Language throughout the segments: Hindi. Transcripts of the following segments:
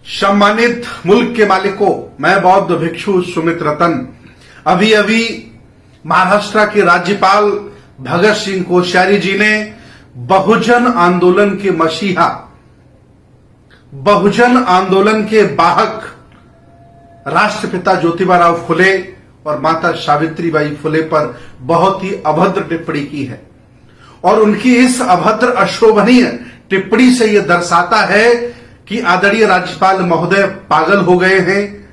सम्मानित मुल्क के मालिकों, मैं बौद्ध भिक्षु सुमित रतन अभी अभी महाराष्ट्र के राज्यपाल भगत सिंह कोश्यारी जी ने बहुजन आंदोलन के मसीहा, बहुजन आंदोलन के वाहक राष्ट्रपिता ज्योतिबा फुले और माता सावित्रीबाई फुले पर बहुत ही अभद्र टिप्पणी की है। और उनकी इस अभद्र अशोभनीय टिप्पणी से यह दर्शाता है कि आदरणीय राज्यपाल महोदय पागल हो गए हैं,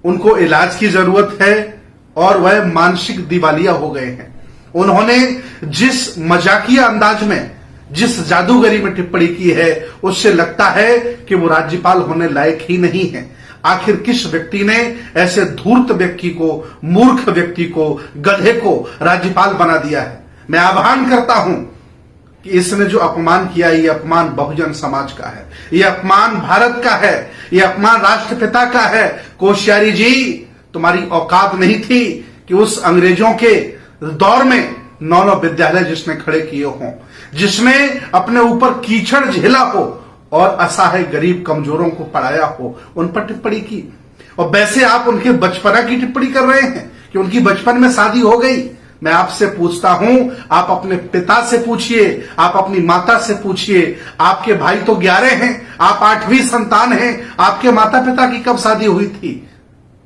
उनको इलाज की जरूरत है और वह मानसिक दिवालिया हो गए हैं। उन्होंने जिस मजाकिया अंदाज में, जिस जादूगरी में टिप्पणी की है, उससे लगता है कि वो राज्यपाल होने लायक ही नहीं है। आखिर किस व्यक्ति ने ऐसे धूर्त व्यक्ति को, मूर्ख व्यक्ति को, गधे को राज्यपाल बना दिया है? मैं आह्वान करता हूं कि इसने जो अपमान किया, ये अपमान बहुजन समाज का है, ये अपमान भारत का है, ये अपमान राष्ट्रपिता का है। कोश्यारी जी, तुम्हारी औकात नहीं थी कि उस अंग्रेजों के दौर में 9 विद्यालय जिसने खड़े किए हों, जिसने अपने ऊपर कीचड़ झेला हो और असहाय गरीब कमजोरों को पढ़ाया हो, उन पर टिप्पणी की। और वैसे आप उनके बचपना की टिप्पणी कर रहे हैं कि उनकी बचपन में शादी हो गई। मैं आपसे पूछता हूं, आप अपने पिता से पूछिए, आप अपनी माता से पूछिए। आपके भाई तो 11 हैं, आप 8वीं संतान हैं। आपके माता पिता की कब शादी हुई थी?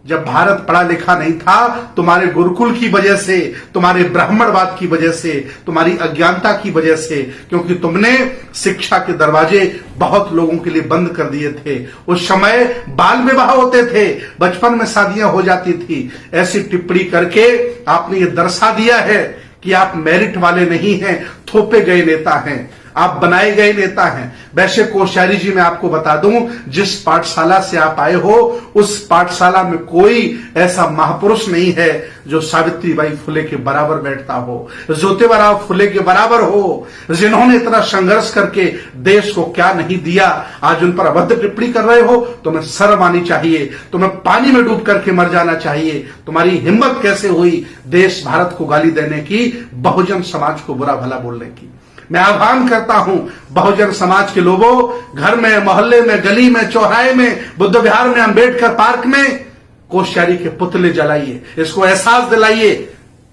जब भारत पढ़ा लिखा नहीं था, तुम्हारे गुरुकुल की वजह से, तुम्हारे ब्राह्मणवाद की वजह से, तुम्हारी अज्ञानता की वजह से, क्योंकि तुमने शिक्षा के दरवाजे बहुत लोगों के लिए बंद कर दिए थे। उस समय बाल विवाह होते थे, बचपन में शादियां हो जाती थी। ऐसी टिप्पणी करके आपने ये दर्शा दिया है कि आप मेरिट वाले नहीं हैं, थोपे गए नेता हैं, आप बनाए गए नेता हैं। वैसे कोश्यारी जी, मैं आपको बता दूं, जिस पाठशाला से आप आए हो, उस पाठशाला में कोई ऐसा महापुरुष नहीं है जो सावित्रीबाई फुले के बराबर बैठता हो, ज्योतिबा फुले के बराबर हो, जिन्होंने इतना संघर्ष करके देश को क्या नहीं दिया। आज उन पर अभद्र टिप्पणी कर रहे हो, तुम्हें शर्म आनी चाहिए, तुम्हें पानी में डूब करके मर जाना चाहिए। तुम्हारी हिम्मत कैसे हुई देश भारत को गाली देने की, बहुजन समाज को बुरा भला बोलने की? मैं आह्वान करता हूं बहुजन समाज के लोगों, घर में, मोहल्ले में, गली में, चौराहे में, बुद्ध विहार में, अंबेडकर पार्क में कोश्यारी के पुतले जलाइए। इसको एहसास दिलाइए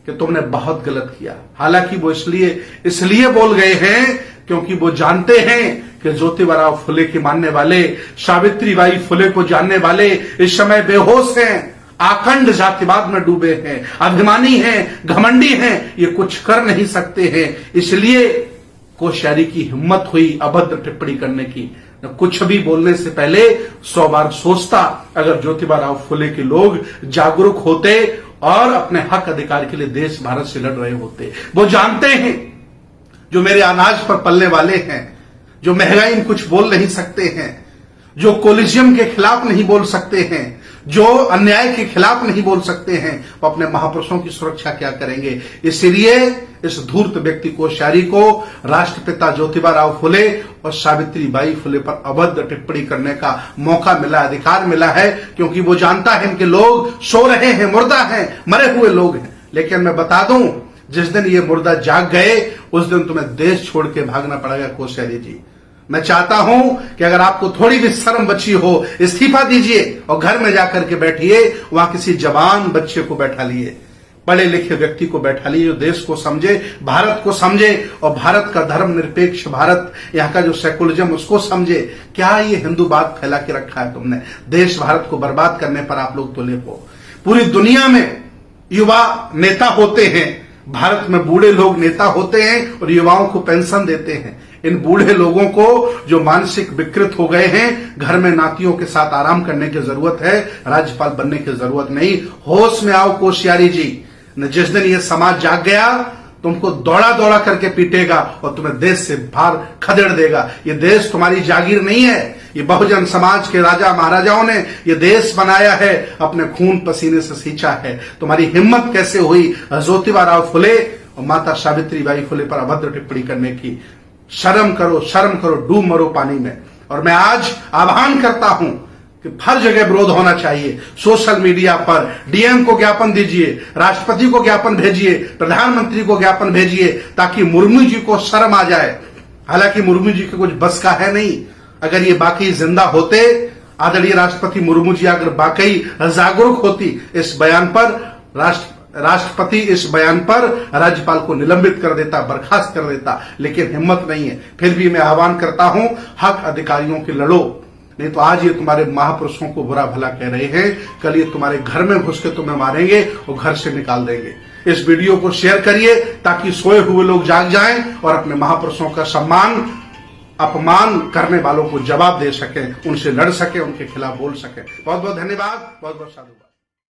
कि तुमने बहुत गलत किया। हालांकि वो इसलिए बोल गए हैं क्योंकि वो जानते हैं कि ज्योतिबा फुले के मानने वाले, सावित्रीबाई फुले को जानने वाले इस समय बेहोश हैं, आखंड जातिवाद में डूबे हैं, अभिमानी हैं, घमंडी हैं, ये कुछ कर नहीं सकते हैं। इसलिए कोश्यारी की हिम्मत हुई अभद्र टिप्पणी करने की। कुछ भी बोलने से पहले 100 बार सोचता। अगर ज्योतिबा फुले के लोग जागरूक होते और अपने हक अधिकार के लिए देश भारत से लड़ रहे होते। वो जानते हैं जो मेरे अनाज पर पलने वाले हैं, जो महंगाई में कुछ बोल नहीं सकते हैं, जो कोलिजियम के खिलाफ नहीं बोल सकते हैं, जो अन्याय के खिलाफ नहीं बोल सकते हैं, वो अपने महापुरुषों की सुरक्षा क्या करेंगे? इसलिए इस धूर्त व्यक्ति कोश्यारी को राष्ट्रपिता ज्योतिबा फुले और सावित्रीबाई फुले पर अभद्र टिप्पणी करने का मौका मिला, अधिकार मिला है, क्योंकि वो जानता है इनके लोग सो रहे हैं, मुर्दा हैं, मरे हुए लोग हैं। लेकिन मैं बता दूं, जिस दिन ये मुर्दा जाग गए, उस दिन तुम्हें देश छोड़ के भागना पड़ेगा। कोश्यारी जी, मैं चाहता हूं कि अगर आपको थोड़ी भी शर्म बची हो, इस्तीफा दीजिए और घर में जाकर के बैठिए, वहां किसी जवान बच्चे को बैठा लिए, पढ़े लिखे व्यक्ति को बैठा लिए, जो देश को समझे, भारत को समझे और भारत का धर्मनिरपेक्ष भारत, यहाँ का जो सेकुलरिज्म, उसको समझे। क्या ये हिंदूवाद फैला के रखा है तुमने? देश भारत को बर्बाद करने पर आप लोग तुले हो। पूरी दुनिया में युवा नेता होते हैं, भारत में बूढ़े लोग नेता होते हैं और युवाओं को पेंशन देते हैं। इन बूढ़े लोगों को जो मानसिक विकृत हो गए हैं, घर में नातियों के साथ आराम करने की जरूरत है, राज्यपाल बनने की जरूरत नहीं। होश में आओ कोश्यारी जी। जिस दिन ये समाज जाग गया, तुमको दौड़ा दौड़ा करके पीटेगा और तुम्हें देश से बाहर खदेड़ देगा। ये देश तुम्हारी जागीर नहीं है, ये बहुजन समाज के राजा महाराजाओं ने ये देश बनाया है, अपने खून पसीने से सींचा है। तुम्हारी हिम्मत कैसे हुई ज्योतिबा फुले और माता सावित्रीबाई फुले पर अभद्र टिप्पणी करने की? शर्म करो, शर्म करो, डूब मरो पानी में। और मैं आज आह्वान करता हूं कि हर जगह विरोध होना चाहिए। सोशल मीडिया पर डीएम को ज्ञापन दीजिए, राष्ट्रपति को ज्ञापन भेजिए, प्रधानमंत्री को ज्ञापन भेजिए, ताकि मुर्मू जी को शर्म आ जाए। हालांकि मुर्मू जी के कुछ बस का है नहीं। अगर ये बाकी जिंदा होते आदरणीय राष्ट्रपति मुर्मू जी अगर वाकई जागरूक होती इस बयान पर, राष्ट्रपति इस बयान पर राज्यपाल को निलंबित कर देता, बर्खास्त कर देता, लेकिन हिम्मत नहीं है। फिर भी मैं आह्वान करता हूं, हक अधिकारियों के लड़ो, नहीं तो आज ये तुम्हारे महापुरुषों को बुरा भला कह रहे हैं, कल ये तुम्हारे घर में घुस के तुम्हें मारेंगे और घर से निकाल देंगे। इस वीडियो को शेयर करिए ताकि सोए हुए लोग जाग जाएं और अपने महापुरुषों का सम्मान अपमान करने वालों को जवाब दे सकें, उनसे लड़ सकें, उनके खिलाफ बोल सकें। बहुत बहुत धन्यवाद, बहुत बहुत साधुवाद।